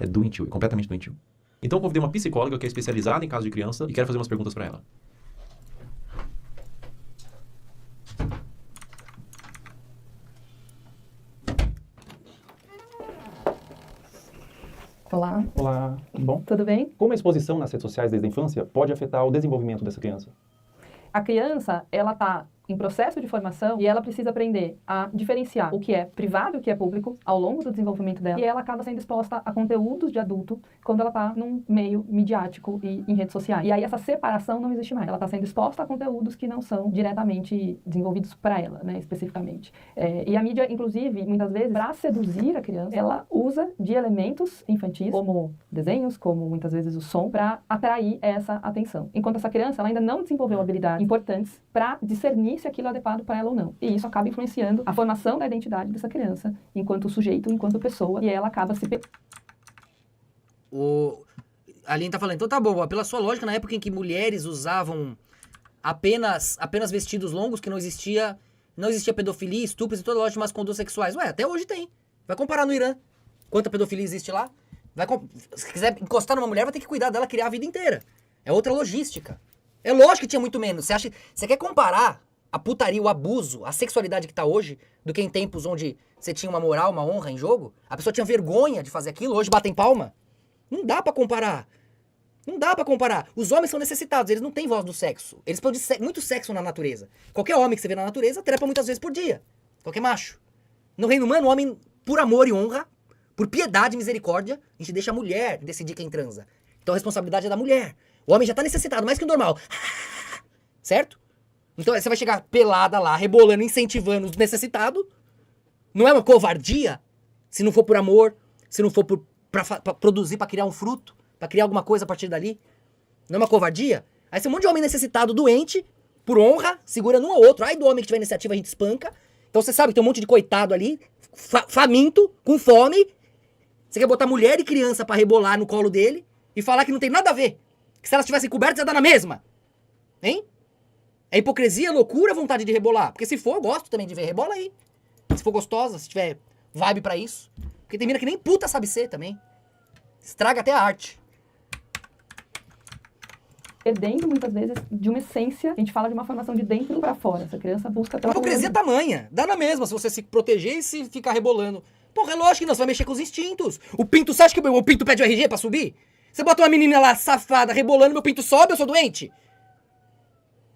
É doentio, é completamente doentio. Então eu convidei uma psicóloga que é especializada em casos de criança e quero fazer umas perguntas para ela. Olá. Olá, tudo bom? Tudo bem? Como a exposição nas redes sociais desde a infância pode afetar o desenvolvimento dessa criança? A criança, ela está em processo de formação e ela precisa aprender a diferenciar o que é privado e o que é público ao longo do desenvolvimento dela. E ela acaba sendo exposta a conteúdos de adulto quando ela está num meio midiático e em redes sociais. E aí essa separação não existe mais. Ela está sendo exposta a conteúdos que não são diretamente desenvolvidos para ela, né, especificamente. E a mídia, inclusive, muitas vezes, para seduzir a criança, ela usa de elementos infantis, como desenhos, como muitas vezes o som, para atrair essa atenção. Enquanto essa criança ela ainda não desenvolveu habilidades importantes para discernir se aquilo é adequado para ela ou não. E isso acaba influenciando a formação da identidade dessa criança, enquanto sujeito, enquanto pessoa, e ela acaba se... A Aline tá falando, então tá bom, pela sua lógica, na época em que mulheres usavam apenas vestidos longos, que não existia pedofilia, estupros e toda a lógica de más condutas sexuais. Ué, até hoje tem. Vai comparar no Irã. Quanta pedofilia existe lá? Se quiser encostar numa mulher, vai ter que cuidar dela, criar a vida inteira. É outra logística. É lógico que tinha muito menos. Você quer comparar a putaria, o abuso, a sexualidade que tá hoje, do que em tempos onde você tinha uma moral, uma honra em jogo? A pessoa tinha vergonha de fazer aquilo, hoje batem palma? Não dá pra comparar. Não dá pra comparar. Os homens são necessitados, eles não têm voz do sexo. Eles produzem muito sexo na natureza. Qualquer homem que você vê na natureza trepa muitas vezes por dia. Qualquer macho. No reino humano, o homem, por amor e honra, por piedade e misericórdia, a gente deixa a mulher decidir quem transa. Então a responsabilidade é da mulher. O homem já tá necessitado, mais que o normal. Certo? Então você vai chegar pelada lá, rebolando, incentivando os necessitados. Não é uma covardia? Se não for por amor, se não for pra produzir, pra criar um fruto, pra criar alguma coisa a partir dali. Não é uma covardia? Aí tem um monte de homem necessitado, doente, por honra, segurando um ao outro. Aí do homem que tiver iniciativa a gente espanca. Então você sabe que tem um monte de coitado ali, faminto, com fome. Você quer botar mulher e criança pra rebolar no colo dele e falar que não tem nada a ver. Que se elas tivessem cobertas, ia dar na mesma. Hein? É hipocrisia, loucura, vontade de rebolar. Porque se for, eu gosto também de ver. Rebola aí. Se for gostosa, se tiver vibe pra isso. Porque tem mina que nem puta sabe ser também. Estraga até a arte. Perdendo, muitas vezes, de uma essência. A gente fala de uma formação de dentro pra fora. Essa criança busca... A hipocrisia é tamanha. Dá na mesma se você se proteger e se ficar rebolando. Porra, é lógico que não. Você vai mexer com os instintos. O pinto, você acha que o pinto pede o RG pra subir? Você bota uma menina lá, safada, rebolando, meu pinto sobe, eu sou doente?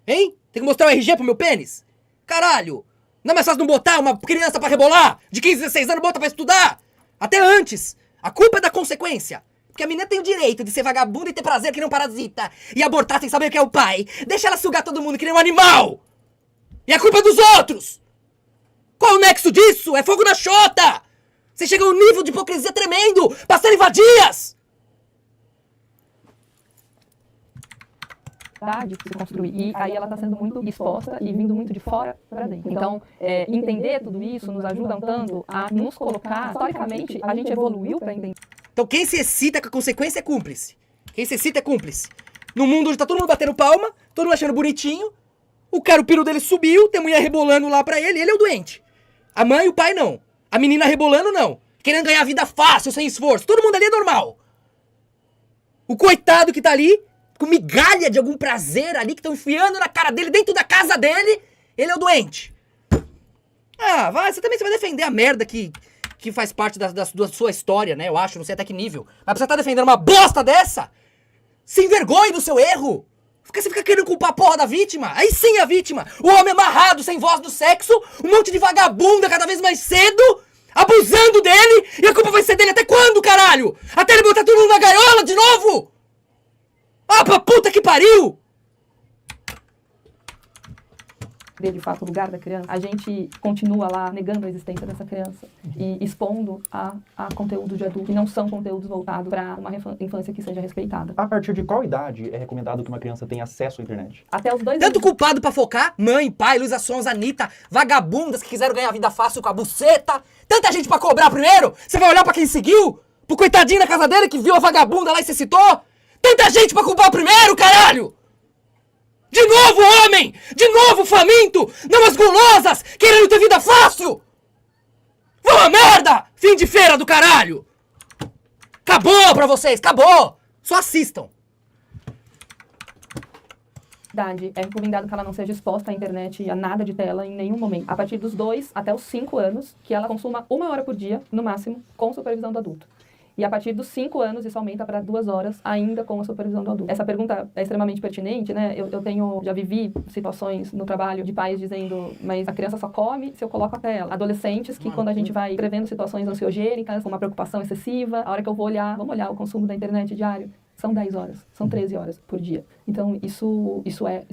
Hein? Tem que mostrar o RG pro meu pênis? Caralho! Não é mais fácil não botar uma criança pra rebolar? De 15, 16 anos, bota pra estudar? Até antes! A culpa é da consequência. Porque a menina tem o direito de ser vagabunda e ter prazer que nem um parasita. E abortar sem saber que é o pai. Deixa ela sugar todo mundo que nem um animal! E a culpa é dos outros! Qual o nexo disso? É fogo na chota! Você chega a um nível de hipocrisia tremendo! Passando vadias! De se construir. E aí ela está sendo muito exposta e vindo muito de fora para dentro. Então, entender tudo isso nos ajuda um tanto a nos colocar... Historicamente, a gente evoluiu para entender. Então quem se excita com a consequência é cúmplice. Quem se excita é cúmplice. No mundo onde tá todo mundo batendo palma, todo mundo achando bonitinho, o piro dele subiu, tem mulher rebolando lá pra ele é o doente. A mãe e o pai não. A menina rebolando não. Querendo ganhar vida fácil, sem esforço. Todo mundo ali é normal. O coitado que tá ali... com migalha de algum prazer ali que estão enfiando na cara dele, dentro da casa dele, ele é o doente. Ah, vai, você também vai defender a merda que faz parte da sua história, né? Eu acho, não sei até que nível. Mas você tá defendendo uma bosta dessa? Se envergonhe do seu erro. Porque você fica querendo culpar a porra da vítima. Aí sim a vítima. O homem amarrado, sem voz do sexo, um monte de vagabunda cada vez mais cedo, abusando dele, e a culpa vai ser dele até quando, caralho? Até ele botar todo mundo na gaiola de novo? Ah, pra puta que pariu! De fato, o lugar da criança, a gente continua lá negando a existência dessa criança e expondo a conteúdos de adulto que não são conteúdos voltados para uma infância que seja respeitada. A partir de qual idade é recomendado que uma criança tenha acesso à internet? Até os 2 Tanto anos. culpado pra focar, mãe, pai, Luísa Sons, Anitta, vagabundas que quiseram ganhar vida fácil com a buceta, tanta gente pra cobrar primeiro, você vai olhar pra quem seguiu? Pro coitadinho na casa dele que viu a vagabunda lá e se citou? Tanta gente pra culpar primeiro, caralho! De novo, homem! De novo, faminto! Não as gulosas, querendo ter vida fácil! Vão a merda! Fim de feira do caralho! Acabou pra vocês, acabou! Só assistam. É recomendado que ela não seja exposta à internet, a nada de tela em nenhum momento. A partir dos 2 até os 5 anos, que ela consuma 1 hora por dia, no máximo, com supervisão do adulto. E a partir dos 5 anos, isso aumenta para 2 horas, ainda com a supervisão do adulto. Essa pergunta é extremamente pertinente, né? Já vivi situações no trabalho de pais dizendo, mas a criança só come se eu coloco a tela. Adolescentes que, quando a gente vai prevendo situações ansiogênicas, com uma preocupação excessiva, a hora que eu vou olhar, vamos olhar o consumo da internet diário, são 10 horas, são 13 horas por dia. Então, isso é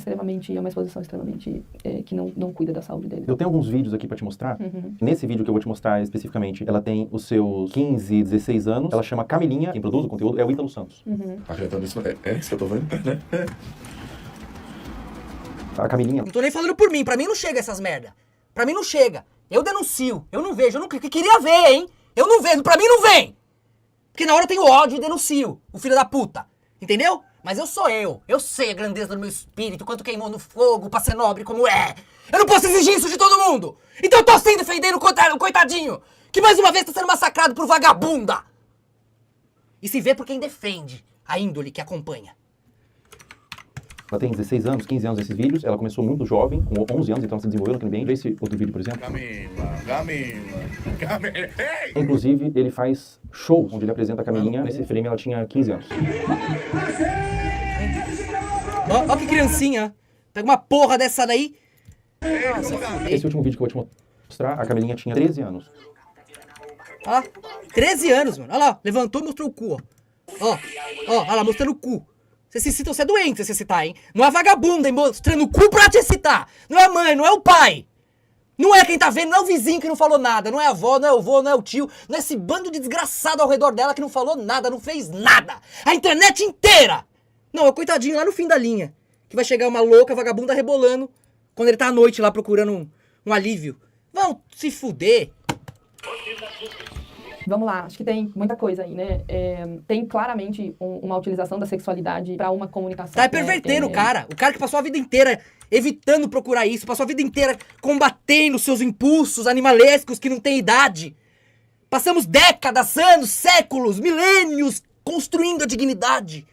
uma exposição extremamente que não cuida da saúde dele. Eu tenho alguns vídeos aqui pra te mostrar. Nesse vídeo que eu vou te mostrar especificamente, ela tem os seus 15, 16 anos. Ela chama Camilinha. Quem produz o conteúdo é o Ítalo Santos. Acreditando nisso, é isso que eu tô vendo, né? A Camilinha... Não tô nem falando por mim, pra mim não chega essas merda. Pra mim não chega. Eu denuncio, eu não vejo, eu não queria ver, hein? Eu não vejo, pra mim não vem. Porque na hora eu tenho ódio e denuncio, o filho da puta. Entendeu? Mas eu sou eu. Eu sei a grandeza do meu espírito, quanto queimou no fogo pra ser nobre como é. Eu não posso exigir isso de todo mundo. Então eu tô assim defendendo o coitadinho, que mais uma vez tá sendo massacrado por vagabunda. E se vê por quem defende a índole que acompanha. Ela tem 16 anos, 15 anos nesses vídeos. Ela começou muito jovem, com 11 anos, então ela se desenvolveu naquele ambiente. Vê esse outro vídeo, por exemplo. Camila. Inclusive, ele faz shows, onde ele apresenta a Camilinha. Nesse frame, ela tinha 15 anos. Ó que criancinha. Pega uma porra dessa daí. Esse último vídeo que eu vou te mostrar, a Camilinha tinha 13 anos. Ó, 13 anos, mano. Olha lá, levantou e mostrou o cu, ó. Olha lá, mostrando o cu. Você se excita, você é doente você se excitar, hein? Não é vagabunda, hein, mostrando o cu pra te excitar. Não é a mãe, não é o pai. Não é quem tá vendo, não é o vizinho que não falou nada. Não é a avó, não é o vô, não é o tio. Não é esse bando de desgraçado ao redor dela que não falou nada, não fez nada. A internet inteira. Não, é o coitadinho lá no fim da linha. Que vai chegar uma louca vagabunda rebolando quando ele tá à noite lá procurando um alívio. Vão se fuder. Vamos lá, acho que tem muita coisa aí, né? Tem claramente uma utilização da sexualidade para uma comunicação. Tá pervertendo o cara. O cara que passou a vida inteira evitando procurar isso, passou a vida inteira combatendo seus impulsos animalescos que não têm idade. Passamos décadas, anos, séculos, milênios construindo a dignidade.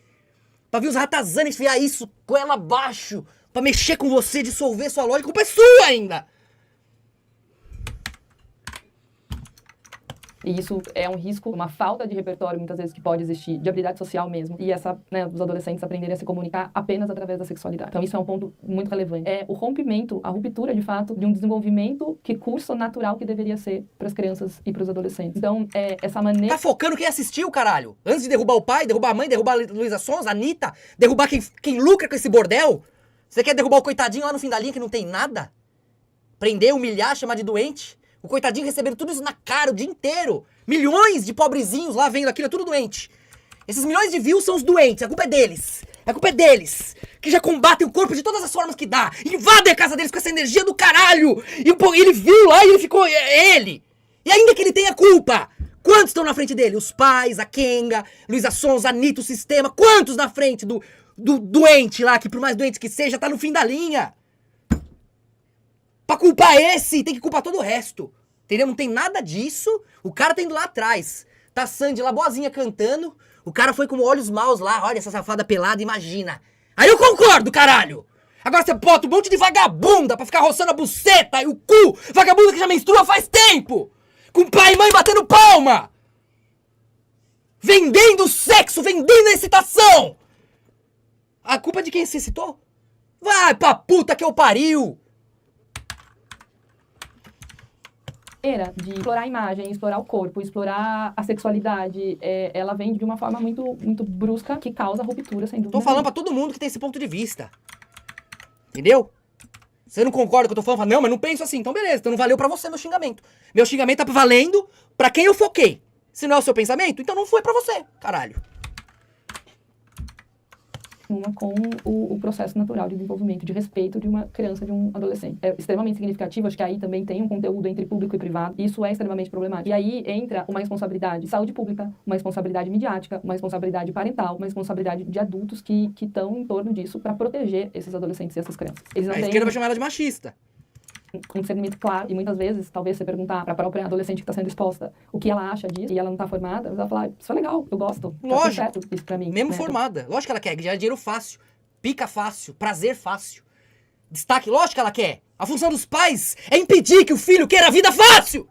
Pra vir os ratazanes enfiar isso com ela abaixo, pra mexer com você, dissolver sua lógica, a culpa é sua ainda. E isso é um risco, uma falta de repertório, muitas vezes, que pode existir, de habilidade social mesmo. E os adolescentes aprenderem a se comunicar apenas através da sexualidade. Então, isso é um ponto muito relevante. É o rompimento, a ruptura, de fato, de um desenvolvimento que curso natural que deveria ser para as crianças e para os adolescentes. Então, essa maneira... Tá focando quem assistiu, caralho? Antes de derrubar o pai, derrubar a mãe, derrubar a Luísa Sons, a Anitta, derrubar quem lucra com esse bordel? Você quer derrubar o coitadinho lá no fim da linha que não tem nada? Prender, humilhar, chamar de doente? O coitadinho recebendo tudo isso na cara o dia inteiro. Milhões de pobrezinhos lá vendo aquilo, é tudo doente. Esses milhões de views são os doentes, a culpa é deles. A culpa é deles. Que já combatem o corpo de todas as formas que dá. Invadem a casa deles com essa energia do caralho. E ele viu lá e ele ficou... ele. E ainda que ele tenha culpa. Quantos estão na frente dele? Os pais, a Kenga, Luísa Sons, a Anitta, o sistema. Quantos na frente do doente lá, que por mais doente que seja, tá no fim da linha. Pra culpar esse, tem que culpar todo o resto. Entendeu? Não tem nada disso. O cara tá indo lá atrás. Tá a Sandy lá boazinha cantando. O cara foi com olhos maus lá. Olha essa safada pelada, imagina. Aí eu concordo, caralho. Agora você bota um monte de vagabunda pra ficar roçando a buceta e o cu. Vagabunda que já menstrua faz tempo. Com pai e mãe batendo palma. Vendendo sexo, vendendo a excitação. A culpa é de quem se excitou? Vai pra puta que eu pariu. De explorar a imagem, explorar o corpo, explorar a sexualidade, ela vem de uma forma muito, muito brusca que causa ruptura, sem dúvida. Tô falando pra todo mundo que tem esse ponto de vista. Entendeu? Você não concorda com o que eu tô falando? Fala, não, mas não penso assim. Então beleza, então não valeu pra você meu xingamento. Meu xingamento tá valendo pra quem eu foquei. Se não é o seu pensamento, então não foi pra você, caralho. Com o processo natural de desenvolvimento, de respeito de uma criança, de um adolescente. É extremamente significativo, acho que aí também tem um conteúdo entre público e privado, e isso é extremamente problemático. E aí entra uma responsabilidade de saúde pública, uma responsabilidade midiática, uma responsabilidade parental, uma responsabilidade de adultos que estão em torno disso para proteger esses adolescentes e essas crianças. Eles não A têm... esquerda vai chamar ela de machista. um discernimento claro. E muitas vezes, talvez você perguntar para a própria adolescente que está sendo exposta o que ela acha disso, e ela não está formada, ela vai falar, isso é legal, eu gosto. Tá tudo Lógico. certo, isso para mim. Mesmo né? formada. Lógico que ela quer, ganhar dinheiro fácil, pica fácil, prazer fácil. Destaque, lógico que ela quer. A função dos pais é impedir que o filho queira a vida fácil.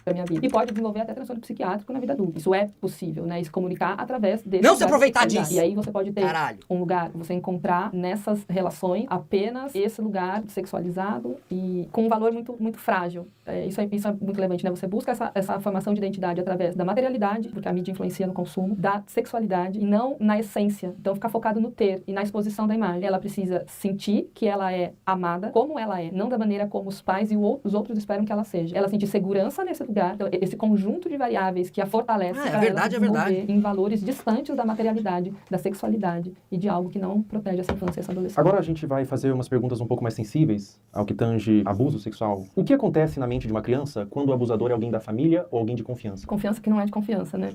Da minha vida. E pode desenvolver até transtorno psiquiátrico na vida adulta. Isso é possível, né? E se comunicar através desse Não se lugar de aproveitar sexualidade. disso. E aí você pode ter Caralho. um lugar, você encontrar nessas relações apenas esse lugar sexualizado e com um valor muito, muito frágil. Isso é muito relevante, né? Você busca essa formação de identidade através da materialidade, porque a mídia influencia no consumo, da sexualidade e não na essência. Então, ficar focado no ter e na exposição da imagem. Ela precisa sentir que ela é amada como ela é, não da maneira como os pais e os outros esperam que ela seja. Ela sentir segurança nesse lugar, então, esse conjunto de variáveis que a fortalece para ela se desenvolver em valores distantes da materialidade, da sexualidade e de algo que não protege essa infância e essa adolescência. Agora a gente vai fazer umas perguntas um pouco mais sensíveis ao que tange abuso sexual. O que acontece na mente de uma criança quando o abusador é alguém da família ou alguém de confiança? Confiança que não é de confiança, né?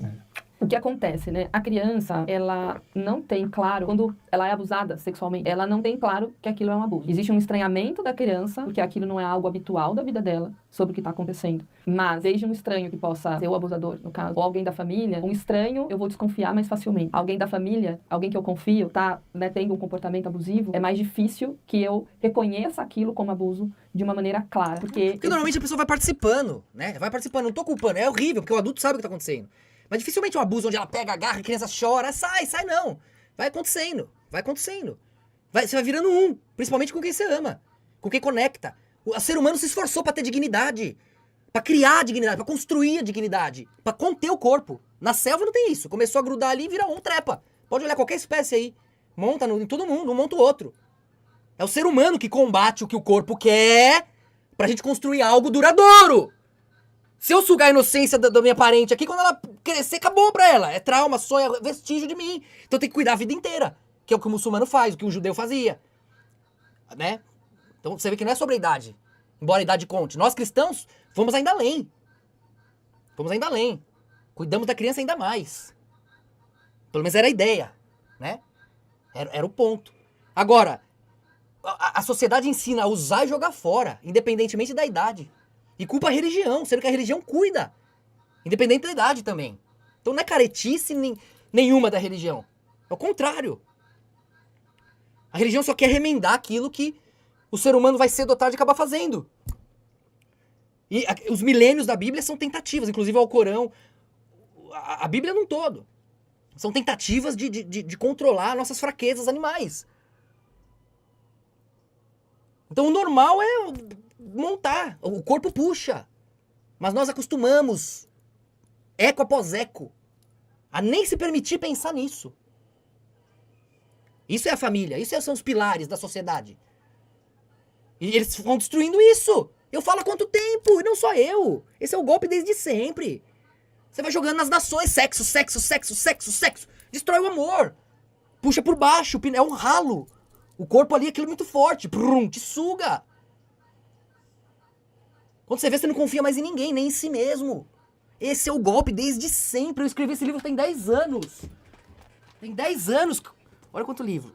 O que acontece, né? A criança, ela não tem claro, quando ela é abusada sexualmente, ela não tem claro que aquilo é um abuso. Existe um estranhamento da criança, porque aquilo não é algo habitual da vida dela, sobre o que está acontecendo. Mas, desde um estranho que possa ser o abusador, no caso, ou alguém da família, um estranho eu vou desconfiar mais facilmente. Alguém da família, alguém que eu confio, tá, né, tendo um comportamento abusivo, é mais difícil que eu reconheça aquilo como abuso de uma maneira clara. Porque normalmente a pessoa vai participando, né? Vai participando, não tô culpando, é horrível, porque o adulto sabe o que tá acontecendo. Mas dificilmente um abuso onde ela pega, agarra, a criança chora, sai não. Vai acontecendo. Você vai virando um, principalmente com quem você ama, com quem conecta. O ser humano se esforçou pra ter dignidade, pra criar dignidade, pra construir a dignidade, pra conter o corpo. Na selva não tem isso. Começou a grudar ali e vira um, trepa. Pode olhar qualquer espécie aí. Monta em todo mundo, um monta o outro. É o ser humano que combate o que o corpo quer pra gente construir algo duradouro. Se eu sugar a inocência da minha parente aqui, quando ela crescer, acabou pra ela. É trauma, sonho, é vestígio de mim. Então eu tenho que cuidar a vida inteira. Que é o que o muçulmano faz, o que o judeu fazia. Né? Então você vê que não é sobre a idade. Embora a idade conte. Nós cristãos vamos ainda além. Cuidamos da criança ainda mais. Pelo menos era a ideia. Né? Era o ponto. Agora, a sociedade ensina a usar e jogar fora, independentemente da idade. E culpa a religião, sendo que a religião cuida. Independente da idade também. Então não é caretice nenhuma da religião. É o contrário. A religião só quer remendar aquilo que o ser humano vai cedo ou tarde acabar fazendo. E os milênios da Bíblia são tentativas, inclusive ao Corão. A Bíblia num todo. São tentativas de controlar nossas fraquezas animais. Então o normal é montar. O corpo puxa. Mas nós acostumamos, eco após eco, a nem se permitir pensar nisso. Isso é a família. Isso são os pilares da sociedade. E eles vão destruindo isso. Eu falo há quanto tempo? E não só eu. Esse é o golpe desde sempre. Você vai jogando nas nações. Sexo. Destrói o amor. Puxa por baixo. É um ralo. O corpo ali é aquilo muito forte. Te suga. Quando você vê, você não confia mais em ninguém, nem em si mesmo. Esse é o golpe desde sempre. Eu escrevi esse livro tem 10 anos. Tem 10 anos. Olha quanto livro.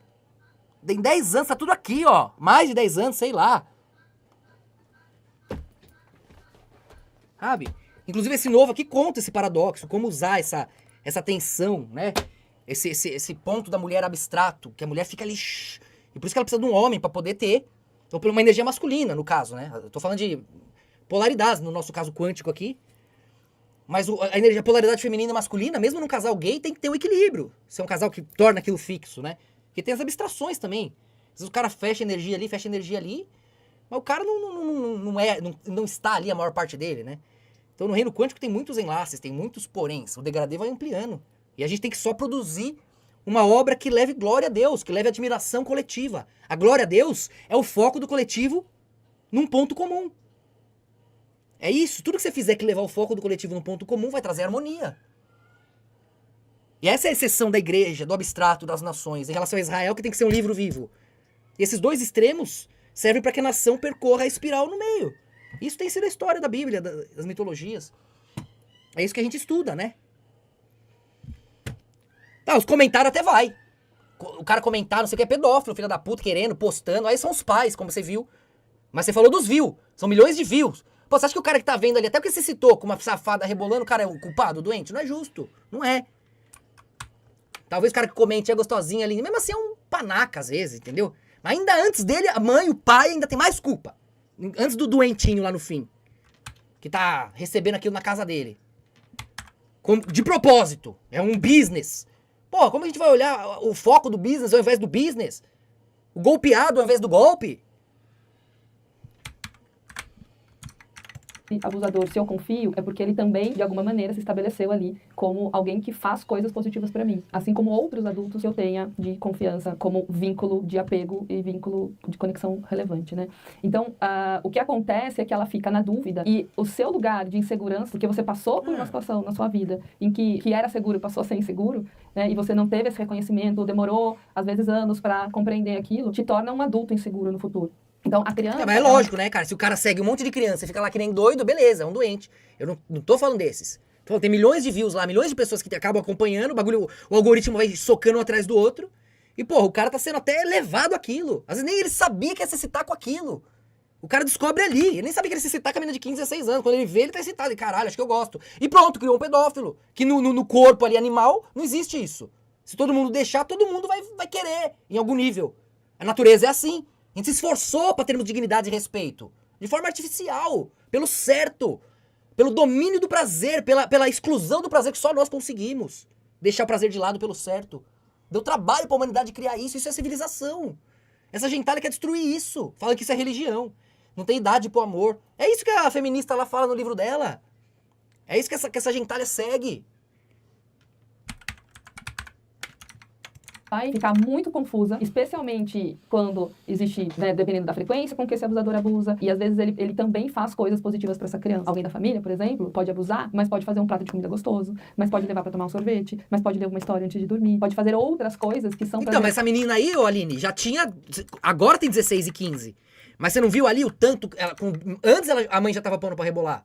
Tem 10 anos, tá tudo aqui, ó. Mais de 10 anos, sei lá. Sabe? Inclusive esse novo aqui conta esse paradoxo, como usar essa tensão, né? Esse ponto da mulher abstrato, que a mulher fica ali... E por isso que ela precisa de um homem pra poder ter, ou por uma energia masculina, no caso, né? Eu tô falando de polaridades, no nosso caso quântico aqui. Mas a polaridade feminina e masculina, mesmo num casal gay, tem que ter um equilíbrio. Se é um casal que torna aquilo fixo, né? Porque tem as abstrações também. Às vezes o cara fecha energia ali, mas o cara não está ali a maior parte dele, né? Então no reino quântico tem muitos enlaces, tem muitos poréns. O degradê vai ampliando. E a gente tem que só produzir uma obra que leve glória a Deus, que leve admiração coletiva. A glória a Deus é o foco do coletivo num ponto comum. É isso. Tudo que você fizer que levar o foco do coletivo num ponto comum vai trazer harmonia. E essa é a exceção da igreja, do abstrato, das nações, em relação a Israel, que tem que ser um livro vivo. E esses dois extremos servem para que a nação percorra a espiral no meio. Isso tem sido a história da Bíblia, das mitologias. É isso que a gente estuda, né? Tá, os comentários até vai. O cara comentar, não sei o que, é pedófilo, filho da puta, querendo, postando. Aí são os pais, como você viu. Mas você falou dos views. São milhões de views. Pô, você acha que o cara que tá vendo ali, até porque você citou com uma safada rebolando, o cara é o culpado, o doente? Não é justo. Não é. Talvez o cara que comente é gostosinho ali. Mesmo assim é um panaca, às vezes, entendeu? Mas ainda antes dele, a mãe, o pai ainda tem mais culpa. Antes do doentinho lá no fim. Que tá recebendo aquilo na casa dele. De propósito. É um business. Pô, como a gente vai olhar o foco do business ao invés do business? O golpeado ao invés do golpe? Abusador, se eu confio, é porque ele também, de alguma maneira, se estabeleceu ali como alguém que faz coisas positivas pra mim. Assim como outros adultos que eu tenha de confiança como vínculo de apego e vínculo de conexão relevante, né? Então, o que acontece é que ela fica na dúvida e o seu lugar de insegurança, porque você passou por uma situação na sua vida em que era seguro passou a ser inseguro, né? E você não teve esse reconhecimento, demorou, às vezes, anos pra compreender aquilo, te torna um adulto inseguro no futuro. Então, a criança... Mas é lógico, né, cara? Se o cara segue um monte de criança e fica lá que nem doido, beleza, é um doente. Eu não tô falando desses. Tô falando, tem milhões de views lá, milhões de pessoas que acabam acompanhando, o bagulho, o algoritmo vai socando um atrás do outro. E, porra, o cara tá sendo até levado àquilo. Às vezes nem ele sabia que ia se excitar com aquilo. O cara descobre ali. Ele nem sabia que ele ia se excitar com a menina de 15, 16 anos. Quando ele vê, ele tá excitado. E caralho, acho que eu gosto. E pronto, criou um pedófilo. Que no corpo ali animal, não existe isso. Se todo mundo deixar, todo mundo vai querer, em algum nível. A natureza é assim. A gente se esforçou pra termos dignidade e respeito. De forma artificial. Pelo certo. Pelo domínio do prazer. Pela exclusão do prazer que só nós conseguimos. Deixar o prazer de lado pelo certo. Deu trabalho pra humanidade criar isso. Isso é civilização. Essa gentalha quer destruir isso. Fala que isso é religião. Não tem idade pro amor. É isso que a feminista lá fala no livro dela. É isso que essa gentalha segue. Vai ficar muito confusa, especialmente quando existe, né, dependendo da frequência com que esse abusador abusa, e às vezes ele também faz coisas positivas pra essa criança. Alguém da família, por exemplo, pode abusar, mas pode fazer um prato de comida gostoso, mas pode levar pra tomar um sorvete, mas pode ler uma história antes de dormir, pode fazer outras coisas que são Então, mas essa menina aí, ô Aline, já tinha... Agora tem 16 e 15. Mas você não viu ali o tanto... Antes a mãe já tava pondo pra rebolar.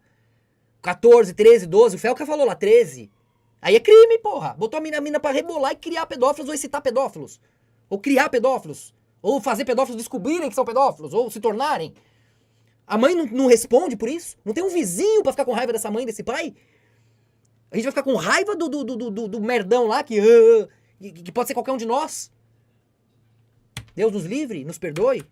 14, 13, 12, o Felca falou lá, 13... Aí é crime, porra. Botou a mina pra rebolar e criar pedófilos ou excitar pedófilos. Ou criar pedófilos. Ou fazer pedófilos descobrirem que são pedófilos. Ou se tornarem. A mãe não responde por isso? Não tem um vizinho pra ficar com raiva dessa mãe, desse pai? A gente vai ficar com raiva do merdão lá que pode ser qualquer um de nós? Deus nos livre, nos perdoe.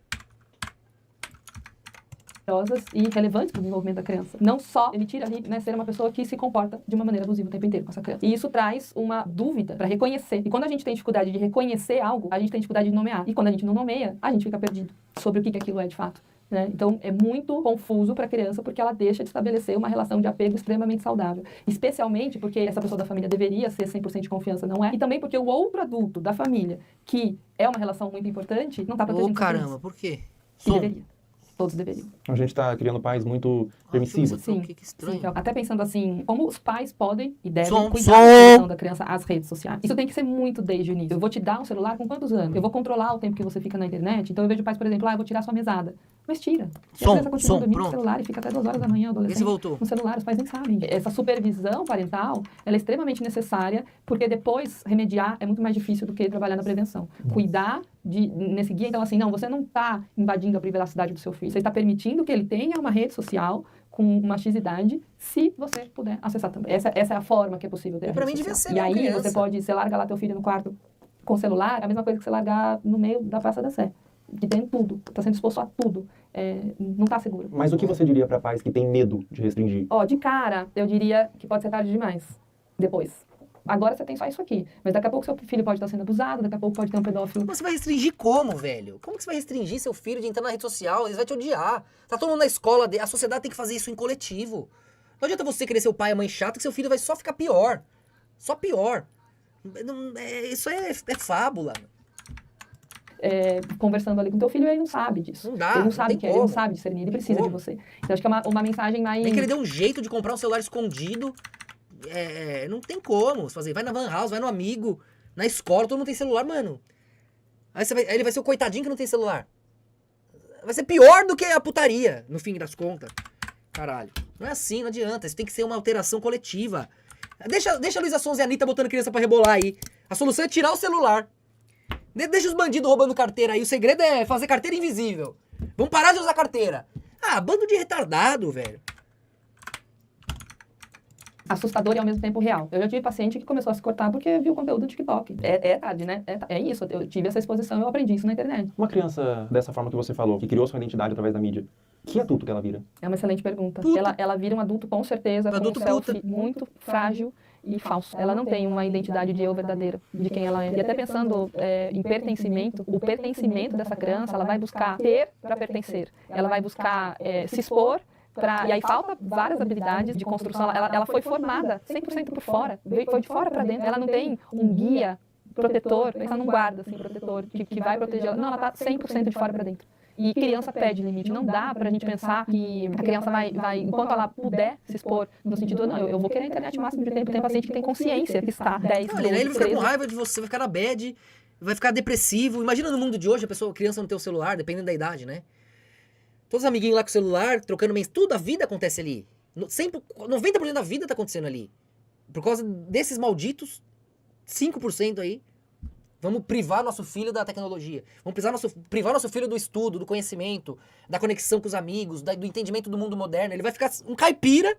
E relevantes para o desenvolvimento da criança. Não só emitir ali, né, ser uma pessoa que se comporta de uma maneira abusiva o tempo inteiro com essa criança. E isso traz uma dúvida para reconhecer. E quando a gente tem dificuldade de reconhecer algo, a gente tem dificuldade de nomear. E quando a gente não nomeia, a gente fica perdido sobre o que aquilo é de fato. Né? Então, é muito confuso para a criança porque ela deixa de estabelecer uma relação de apego extremamente saudável. Especialmente porque essa pessoa da família deveria ser 100% de confiança, não é? E também porque o outro adulto da família, que é uma relação muito importante, não está protegendo essa criança. Caramba, por quê? E deveria. Todos deveriam. A gente tá criando pais muito permissivos. Sim, que estranho. sim. Até pensando assim, como os pais podem e devem cuidar som. da educação da criança às redes sociais. Isso tem que ser muito desde o início. Eu vou te dar um celular com quantos anos? Eu vou controlar o tempo que você fica na internet. Então eu vejo pais, por exemplo, eu vou tirar sua mesada. Mas tira. E a criança continua dormindo no celular e fica até 2 horas da manhã, o adolescente. Esse voltou. No celular, os pais nem sabem. Essa supervisão parental, ela é extremamente necessária, porque depois remediar é muito mais difícil do que trabalhar na prevenção. Cuidar nesse guia, então assim, não, você não está invadindo a privacidade do seu filho. Você está permitindo que ele tenha uma rede social com uma X-idade, se você puder acessar também. Essa é a forma que é possível ter. E pra mim devia ser E aí criança. você larga lá teu filho no quarto com o celular, é a mesma coisa que você largar no meio da Praça da Sé. Que tem tudo, tá sendo exposto a tudo. Não tá seguro. Mas o que você diria para pais que têm medo de restringir? De cara, eu diria que pode ser tarde demais. Depois. Agora você tem só isso aqui. Mas daqui a pouco seu filho pode estar sendo abusado, daqui a pouco pode ter um pedófilo. Você vai restringir como, velho? Como que você vai restringir seu filho de entrar na rede social? Ele vai te odiar. Tá todo mundo na escola, a sociedade tem que fazer isso em coletivo. Não adianta você querer ser o pai e a mãe chato que seu filho vai só ficar pior. Só pior. Isso é fábula. Conversando ali com teu filho, ele não sabe disso. Não dá, ele não não sabe tem que ele não como. sabe discernir, ele Tem precisa de como. você. Então acho que é uma mensagem mais... Nem que ele dê um jeito de comprar um celular escondido. Não tem como fazer. Vai na Van House, vai no amigo, na escola, todo mundo tem celular, mano. Aí ele vai ser o coitadinho que não tem celular. Vai ser pior do que a putaria, no fim das contas. Caralho. Não é assim, não adianta. Isso tem que ser uma alteração coletiva. Deixa a Luísa Sonza e a Anitta botando criança pra rebolar aí. A solução é tirar o celular. Deixa os bandidos roubando carteira aí. O segredo é fazer carteira invisível. Vamos parar de usar carteira. Ah, bando de retardado, velho. Assustador e ao mesmo tempo real. Eu já tive paciente que começou a se cortar porque viu o conteúdo do TikTok. É tarde, né? É isso. Eu tive essa exposição, eu aprendi isso na internet. Uma criança dessa forma que você falou, que criou sua identidade através da mídia, que adulto que ela vira? É uma excelente pergunta. Puta. Ela vira um adulto com certeza, com Adulto um selfie puta. muito frágil e falso. Ela não tem uma identidade de eu verdadeira, de quem ela é. E até pensando em pertencimento, o pertencimento dessa criança, ela vai buscar ter para pertencer. Ela vai buscar se expor. E aí falta várias habilidades de construção. Ela foi formada 100% por fora, foi de fora para dentro. Ela não tem um guia protetor, pensa num guarda assim, protetor, que vai proteger ela. Não, ela está 100% de fora para dentro. E criança pede limite. Não dá pra gente pensar que a criança vai enquanto ela puder se expor, no sentido, não, eu vou querer a internet o máximo de tempo. Tem paciente que tem consciência que está 10, Não, 12, ele vai ficar 13. com raiva de você, vai ficar na bad, vai ficar depressivo. Imagina no mundo de hoje, a criança não ter o celular, dependendo da idade, né? Todos os amiguinhos lá com o celular, trocando mensagem, tudo a vida acontece ali. 90% da vida tá acontecendo ali. Por causa desses malditos 5% aí. Vamos privar nosso filho da tecnologia. Vamos privar nosso filho do estudo, do conhecimento, da conexão com os amigos, do entendimento do mundo moderno. Ele vai ficar um caipira,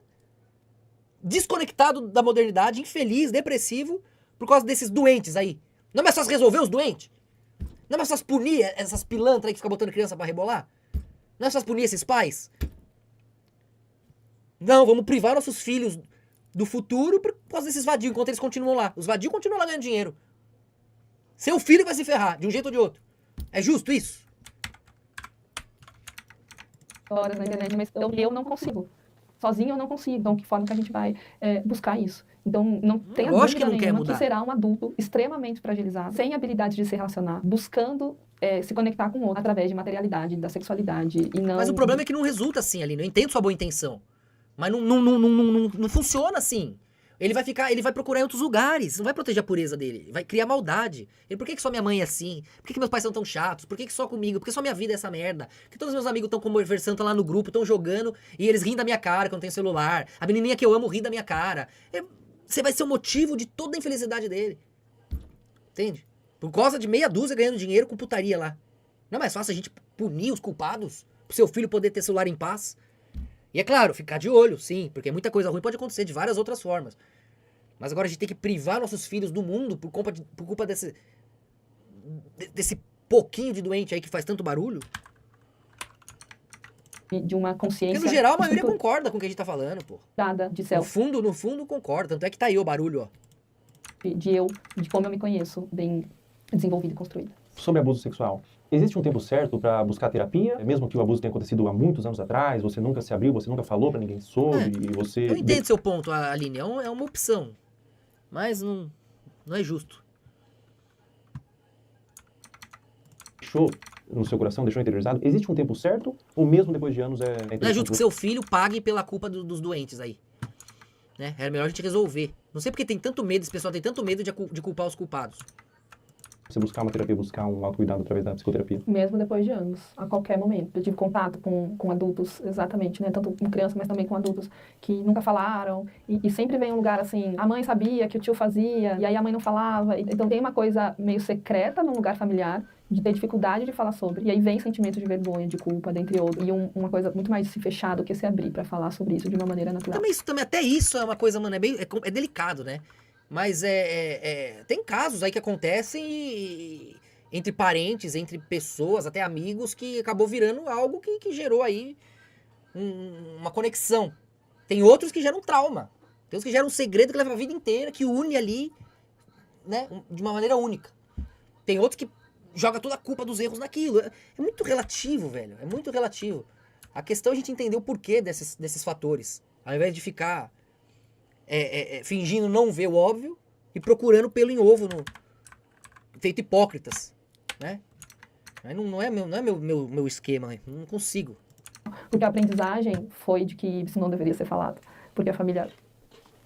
desconectado da modernidade, infeliz, depressivo, por causa desses doentes aí. Não é mais fácil resolver os doentes? Não é mais fácil punir essas pilantras aí que ficam botando criança pra rebolar? Não é só punir esses pais? Não, vamos privar nossos filhos do futuro por causa desses vadios, enquanto eles continuam lá. Os vadios continuam lá ganhando dinheiro. Seu filho vai se ferrar, de um jeito ou de outro. É justo isso? Horas na internet, mas eu não consigo. Sozinho eu não consigo. Então, que forma que a gente vai buscar isso? Então, não tem a Lógico que dúvida não quer nenhuma mudar. que será um adulto extremamente fragilizado, sem habilidade de se relacionar, buscando se conectar com o outro através de materialidade, da sexualidade e não... Mas o problema é que não resulta assim ali. Eu entendo sua boa intenção. Mas não funciona assim. Ele vai procurar em outros lugares. Não vai proteger a pureza dele. Vai criar maldade. Por que só minha mãe é assim? Por que meus pais são tão chatos? Por que só comigo? Por que só minha vida é essa merda? Por que todos os meus amigos estão conversando, estão lá no grupo, estão jogando e eles riem da minha cara quando tem celular? A menininha que eu amo ri da minha cara. Você vai ser o motivo de toda a infelicidade dele. Entende? Por causa de meia dúzia ganhando dinheiro com putaria lá. Não é mais fácil a gente punir os culpados? Pro seu filho poder ter celular em paz? E é claro, ficar de olho, sim, porque muita coisa ruim pode acontecer de várias outras formas. Mas agora a gente tem que privar nossos filhos do mundo por culpa desse pouquinho de doente aí que faz tanto barulho? de uma consciência... Porque no geral a maioria concorda com o que a gente tá falando, pô. de No self, fundo concorda, tanto é que tá aí o barulho, ó. de como eu me conheço, bem desenvolvida e construída. Sobre abuso sexual, existe um tempo certo para buscar terapia? Mesmo que o abuso tenha acontecido há muitos anos atrás, você nunca se abriu, você nunca falou para ninguém sobre, e você... Eu entendo seu ponto, Aline, é uma opção. Mas não é justo. Deixou no seu coração, deixou interiorizado? Existe um tempo certo? Ou mesmo depois de anos Não é justo que seu filho pague pela culpa dos doentes aí. Né? É melhor a gente resolver. Não sei porque tem tanto medo, esse pessoal tem tanto medo de culpar os culpados. Você buscar uma terapia, buscar um autocuidado através da psicoterapia? Mesmo depois de anos, a qualquer momento. Eu tive contato com adultos, exatamente, né? Tanto com crianças, mas também com adultos que nunca falaram. E sempre vem um lugar assim, a mãe sabia que o tio fazia, e aí a mãe não falava. Então tem uma coisa meio secreta num lugar familiar, de ter dificuldade de falar sobre. E aí vem sentimento de vergonha, de culpa, dentre outros. E uma coisa muito mais se fechar do que se abrir para falar sobre isso de uma maneira natural. Até isso é uma coisa, mano, é delicado, né? Mas tem casos aí que acontecem entre parentes, entre pessoas, até amigos, que acabou virando algo que gerou aí uma conexão. Tem outros que geram trauma. Tem outros que geram um segredo que leva a vida inteira, que une ali, né, de uma maneira única. Tem outros que joga toda a culpa dos erros naquilo. É muito relativo, velho. É muito relativo. A questão é a gente entender o porquê desses fatores. Ao invés de ficar fingindo não ver o óbvio e procurando pelo em ovo, feito hipócritas, né? Não é meu esquema, né? Não consigo. Porque a aprendizagem foi de que isso não deveria ser falado. Porque a família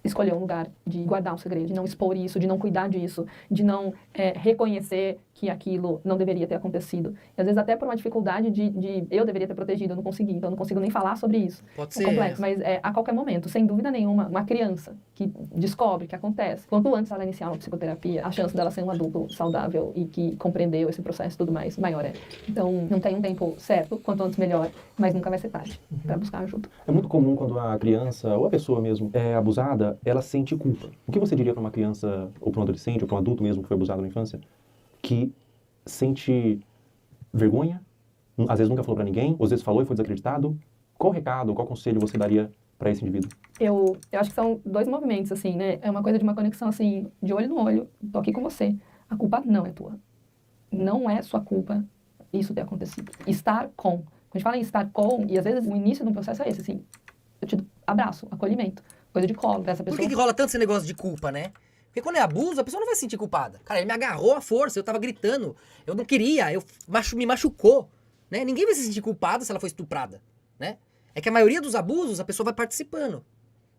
escolheu um lugar de guardar um segredo, de não expor isso, de não cuidar disso, de não reconhecer que aquilo não deveria ter acontecido. E às vezes até por uma dificuldade de eu deveria ter protegido, eu não consegui, então eu não consigo nem falar sobre isso. Pode É ser. complexo, mas a qualquer momento, sem dúvida nenhuma, uma criança que que descobre, que acontece. Quanto antes ela iniciar uma psicoterapia, a chance dela ser um adulto saudável e que compreendeu esse processo e tudo mais, maior é. Então, não tem um tempo certo, quanto antes melhor, mas nunca vai ser tarde para buscar ajuda. É muito comum quando a criança, ou a pessoa mesmo, é abusada, ela sente culpa. O que você diria para uma criança, ou para um adolescente, ou para um adulto mesmo que foi abusado na infância, que sente vergonha, às vezes nunca falou para ninguém, ou às vezes falou e foi desacreditado? Qual recado, qual conselho você daria para esse indivíduo? Eu acho que são dois movimentos, assim, né? É uma coisa de uma conexão, assim, de olho no olho. Tô aqui com você. A culpa não é tua. Não é sua culpa isso ter acontecido. Estar com. Quando a gente fala em estar com, e às vezes o início de um processo é esse, assim. Eu te abraço, acolhimento, coisa de colo dessa Por pessoa. que rola tanto esse negócio de culpa, né? Porque quando é abuso, a pessoa não vai se sentir culpada. Cara, ele me agarrou à força, eu tava gritando, eu não queria, me machucou, né? Ninguém vai se sentir culpado se ela foi estuprada, né? É que a maioria dos abusos, a pessoa vai participando.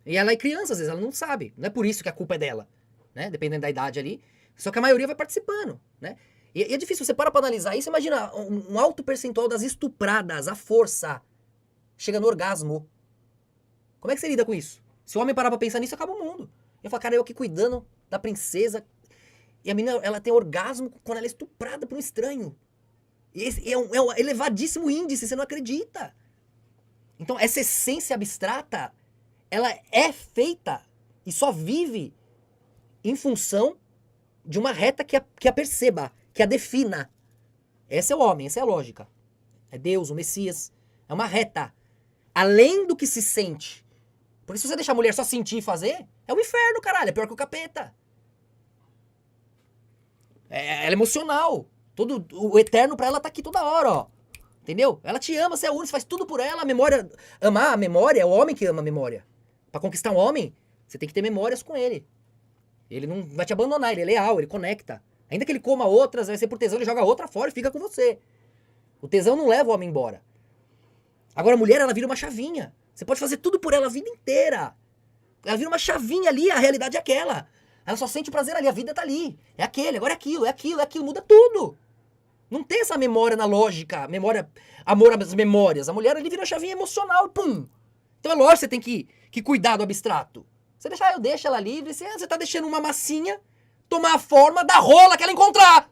E ela é criança, às vezes, ela não sabe. Não é por isso que a culpa é dela, né? Dependendo da idade ali. Só que a maioria vai participando, né? E é difícil, você para pra analisar isso, imagina um alto percentual das estupradas, à força, chega no orgasmo. Como é que você lida com isso? Se o homem parar pra pensar nisso, acaba o mundo. Eu falo, cara, eu aqui cuidando da princesa, e a menina, ela tem orgasmo quando ela é estuprada por um estranho. E esse é um elevadíssimo índice, você não acredita. Então, essa essência abstrata, ela é feita e só vive em função de uma reta que a perceba, que a defina. Esse é o homem, essa é a lógica. É Deus, o Messias. É uma reta. Além do que se sente. Porque se você deixar a mulher só sentir e fazer, é o inferno, caralho. É pior que o capeta. Ela é emocional. O eterno pra ela tá aqui toda hora, ó. Entendeu? Ela te ama, você é único, você faz tudo por ela. A memória, amar a memória é o homem que ama a memória. Pra conquistar um homem, você tem que ter memórias com ele. Ele não vai te abandonar, ele é leal, ele conecta. Ainda que ele coma outras, vai ser por tesão, ele joga outra fora e fica com você. O tesão não leva o homem embora. Agora a mulher, ela vira uma chavinha. Você pode fazer tudo por ela a vida inteira. Ela vira uma chavinha ali, a realidade é aquela. Ela só sente prazer ali, a vida tá ali. É aquele, agora é aquilo, muda tudo. Não tem essa memória na lógica, memória, amor às memórias. A mulher ali vira uma chavinha emocional, pum. Então é lógico que você tem que cuidar do abstrato. Você deixar, eu deixo ela livre, você tá deixando uma massinha tomar a forma da rola que ela encontrar.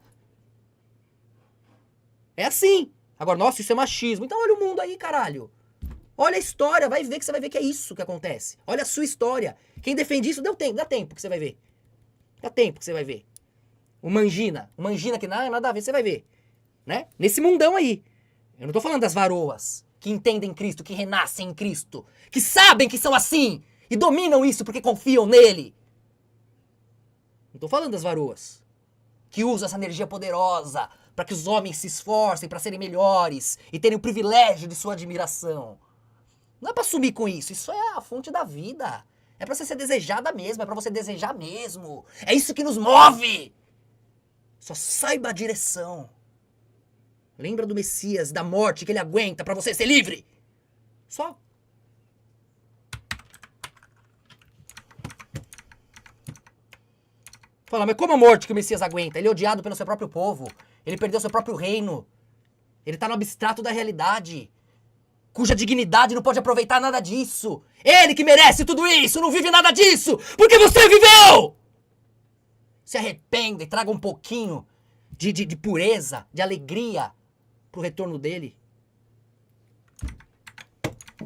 É assim. Agora, nossa, isso é machismo. Então olha o mundo aí, caralho. Olha a história, vai ver que você vai ver que é isso que acontece. Olha a sua história. Quem defende isso, dá tempo que você vai ver. Dá tempo que você vai ver. Uma angina que nada a ver, você vai ver. Né? Nesse mundão aí. Eu não tô falando das varoas que entendem Cristo, que renascem em Cristo, que sabem que são assim e dominam isso porque confiam nele. Não tô falando das varoas que usam essa energia poderosa para que os homens se esforcem para serem melhores e terem o privilégio de sua admiração. Não é pra sumir com isso, isso é a fonte da vida. É pra você ser desejada mesmo, é pra você desejar mesmo. É isso que nos move. Só saiba a direção. Lembra do Messias, da morte que ele aguenta pra você ser livre. Só. Fala, mas como a morte que o Messias aguenta? Ele é odiado pelo seu próprio povo. Ele perdeu seu próprio reino. Ele tá no abstrato da realidade. Cuja dignidade não pode aproveitar nada disso. Ele que merece tudo isso, não vive nada disso, porque você viveu! Se arrependa e traga um pouquinho de pureza, de alegria pro retorno dele.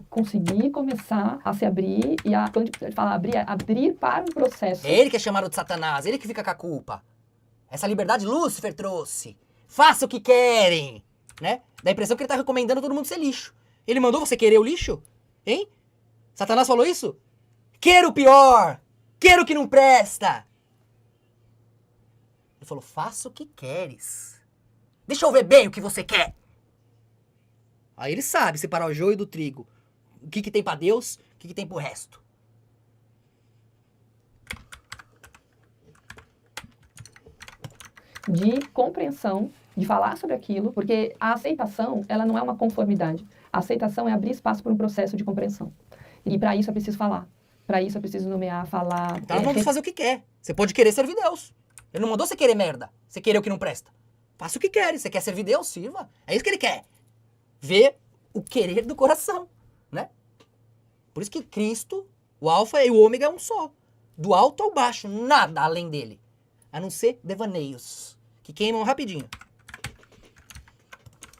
Conseguir começar a se abrir e quando a gente fala abrir para um processo. É ele que é chamado de Satanás, ele que fica com a culpa. Essa liberdade Lúcifer trouxe. Faça o que querem, né? Dá a impressão que ele tá recomendando todo mundo ser lixo. Ele mandou você querer o lixo? Hein? Satanás falou isso? Quero o pior! Quero o que não presta! Ele falou, faça o que queres. Deixa eu ver bem o que você quer. Aí ele sabe separar o joio do trigo. O que tem pra Deus, o que tem pro resto. De compreensão, de falar sobre aquilo, porque a aceitação, ela não é uma conformidade. A aceitação é abrir espaço para um processo de compreensão. E para isso é preciso falar. Para isso é preciso nomear, falar. Então vamos fazer o que quer. Você pode querer servir Deus. Ele não mandou você querer merda. Você querer o que não presta. Faça o que quer. Você quer servir Deus? Sirva. É isso que ele quer. Ver o querer do coração, né? Por isso que Cristo, o alfa e o ômega é um só. Do alto ao baixo, nada além dele. A não ser devaneios, que queimam rapidinho.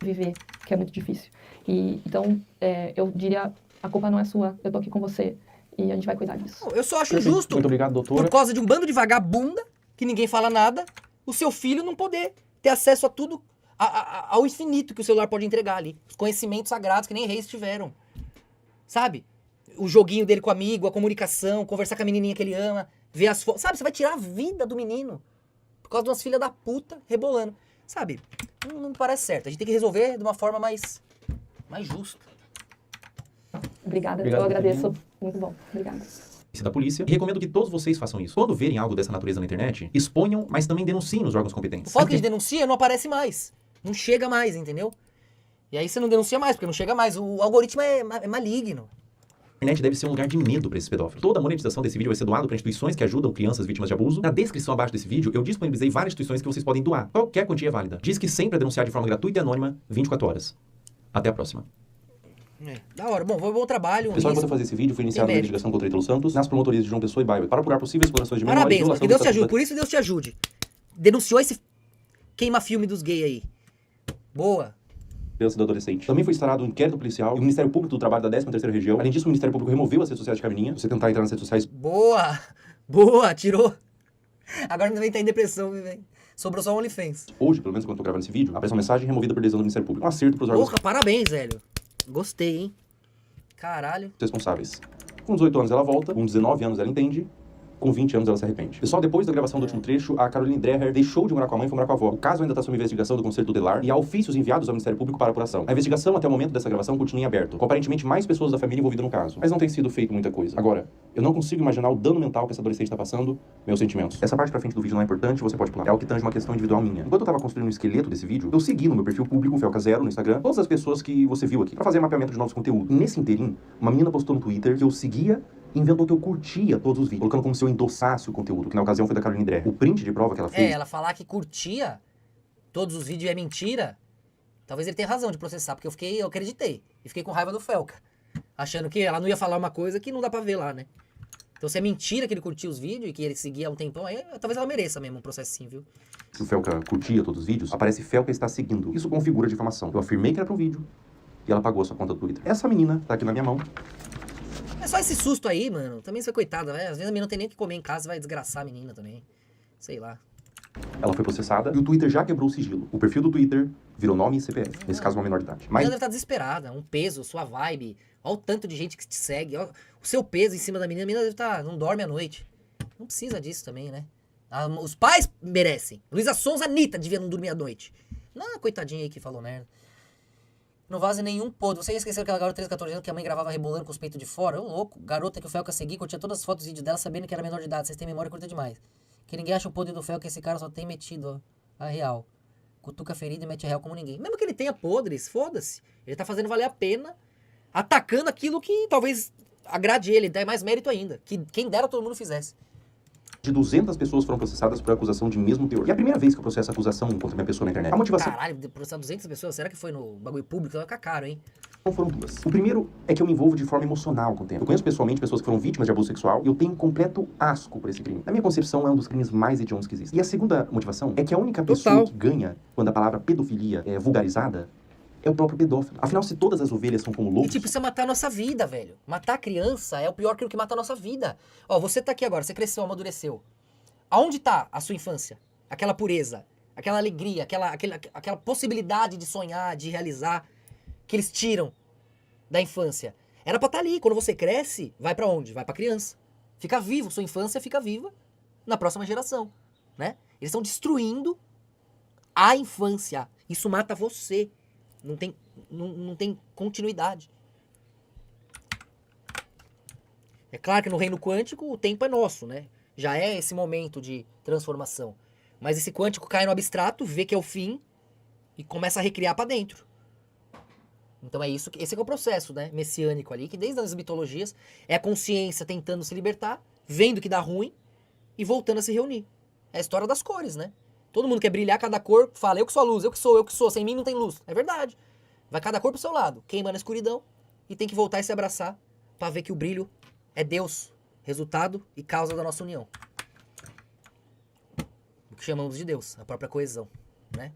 Viver, que é muito difícil. Então, eu diria, a culpa não é sua, eu tô aqui com você e a gente vai cuidar disso. Eu só acho Perfeito. justo, Muito obrigado, doutora. por causa de um bando de vagabunda, que ninguém fala nada, o seu filho não poder ter acesso a tudo, ao infinito que o celular pode entregar ali. Os conhecimentos sagrados que nem reis tiveram. Sabe? O joguinho dele com o amigo, a comunicação, conversar com a menininha que ele ama, ver as fotos. Sabe? Você vai tirar a vida do menino por causa de umas filhas da puta rebolando. Sabe? Não me parece certo. A gente tem que resolver de uma forma mais justa. Obrigada, Obrigado, eu agradeço. Fernando. Muito bom, obrigada. Da polícia. E recomendo que todos vocês façam isso. Quando verem algo dessa natureza na internet, exponham, mas também denunciem nos órgãos O competentes. foto que a gente denuncia não aparece mais. Não chega mais, entendeu? E aí você não denuncia mais, porque não chega mais. O algoritmo é maligno. A internet deve ser um lugar de medo para esses pedófilos. Toda a monetização desse vídeo vai ser doado para instituições que ajudam crianças vítimas de abuso. Na descrição abaixo desse vídeo, eu disponibilizei várias instituições que vocês podem doar. Qualquer quantia é válida. Diz que sempre é denunciar de forma gratuita e anônima, 24 horas. Até a próxima. Da hora. Bom trabalho. O pessoal que risco. foi fazer esse vídeo foi iniciada uma mérito. investigação contra Ítalo Santos nas promotorias de João Pessoa e Bairro para apurar possíveis explorações de menores, Parabéns, mano. violação Que Deus do te ajude. Estatuto Por isso, Deus te ajude. Denunciou esse queima-filme dos gays aí. Boa. da criança e do adolescente. Também foi instaurado um inquérito policial e o Ministério Público do Trabalho da 13ª Região. Além disso, o Ministério Público removeu as redes sociais de Camininha. Se você tentar entrar nas redes sociais, Boa. Tirou. Agora não vem estar em depressão, velho. Sobrou só o OnlyFans. hoje, pelo menos quando eu tô gravando esse vídeo, aparece uma mensagem removida por decisão do Ministério Público. Um acerto pros órgãos Porra, parabéns, velho. Gostei, hein? Caralho. responsáveis. Com 18 anos ela volta, com 19 anos ela entende, com 20 anos ela se arrepende. Pessoal, depois da gravação do último trecho, a Caroline Dreher deixou de morar com a mãe e foi morar com a avó. O caso ainda está sob investigação do Conselho Tutelar e há ofícios enviados ao Ministério Público para apuração. A investigação até o momento dessa gravação continua em aberto, com aparentemente mais pessoas da família envolvidas no caso. Mas não tem sido feito muita coisa. Agora, eu não consigo imaginar o dano mental que essa adolescente está passando, meus sentimentos. Essa parte pra frente do vídeo não é importante, você pode pular. É o que tange uma questão individual minha. Enquanto eu tava construindo o esqueleto desse vídeo, eu segui no meu perfil público, Felca0, no Instagram, todas as pessoas que você viu aqui, pra fazer mapeamento de novos conteúdos. E nesse inteirinho, uma menina postou no Twitter que eu seguia e inventou que eu curtia todos os vídeos, colocando como se eu endossasse o conteúdo, que na ocasião foi da Caroline Dreher. O print de prova que ela fez... Ela falar que curtia todos os vídeos é mentira. Talvez ele tenha razão de processar, porque eu acreditei. E fiquei com raiva do Felca. Achando que ela não ia falar uma coisa que não dá pra ver lá, né? Então se é mentira que ele curtia os vídeos e que ele seguia há um tempão, aí talvez ela mereça mesmo um processinho, viu? Se o Felca curtia todos os vídeos, aparece Felca está seguindo. Isso configura difamação. Eu afirmei que era pra um vídeo e ela pagou a sua conta do Twitter. Essa menina tá aqui na minha mão. É só esse susto aí, mano. Também você é coitada, né? Às vezes a menina não tem nem o que comer em casa, vai desgraçar a menina também. Sei lá. Ela foi processada e o Twitter já quebrou o sigilo. O perfil do Twitter virou nome e CPF. Nesse caso, uma menor de idade. A menina Mas deve estar desesperada. Um peso, sua vibe. Olha o tanto de gente que te segue. Olha o seu peso em cima da menina. A menina deve estar... Não dorme à noite. Não precisa disso também, né? Os pais merecem. Luísa Sonza, Anitta devia não dormir à noite. Não, coitadinha aí que falou merda. Não vaze nenhum podre. Você esqueceu aquela garota de 13, 14 anos que a mãe gravava rebolando com os peitos de fora? Ô, louco. Garota que o Felca seguia, curtia todas as fotos e vídeos dela sabendo que era menor de idade. Vocês têm memória curta demais. Que ninguém acha o podre do Felca, esse cara só tem metido a real. Cutuca ferida e mete a real como ninguém. Mesmo que ele tenha podres, foda-se. Ele tá fazendo valer a pena, atacando aquilo que talvez agrade ele, dê mais mérito ainda. Que quem dera todo mundo fizesse. de 200 pessoas foram processadas por acusação de mesmo teor. E é a primeira vez que eu processo acusação contra minha pessoa na internet. A motivação... Caralho, processar 200 pessoas? Será que foi no bagulho público? Vai ficar caro, hein? Não foram duas. O primeiro é que eu me envolvo de forma emocional com o tema. Eu conheço pessoalmente pessoas que foram vítimas de abuso sexual e eu tenho completo asco por esse crime. Na minha concepção, é um dos crimes mais hediondos que existem. E a segunda motivação é que a única pessoa que ganha quando a palavra pedofilia é vulgarizada é o próprio pedófilo. Afinal, se todas as ovelhas são como E lobos... tipo, isso é matar a nossa vida, velho. Matar a criança é o pior crime que mata a nossa vida. Ó, você tá aqui agora, você cresceu, amadureceu. Aonde tá a sua infância? Aquela pureza, aquela alegria, aquela possibilidade de sonhar, de realizar, que eles tiram da infância. Era pra estar ali. Quando você cresce, vai pra onde? Vai pra criança. Fica vivo, sua infância fica viva na próxima geração, né? Eles estão destruindo a infância. Isso mata você. Não tem continuidade. É claro que no reino quântico o tempo é nosso, né? Já é esse momento de transformação. Mas esse quântico cai no abstrato, vê que é o fim e começa a recriar pra dentro. Então é isso, esse é o processo, né, messiânico ali, que desde as mitologias é a consciência tentando se libertar, vendo que dá ruim e voltando a se reunir. É a história das cores, né? Todo mundo quer brilhar, cada cor fala, eu que sou a luz, eu que sou, sem mim não tem luz. É verdade. Vai cada cor pro seu lado, queima na escuridão e tem que voltar e se abraçar pra ver que o brilho é Deus. resultado e causa da nossa união. O que chamamos de Deus, a própria coesão, né?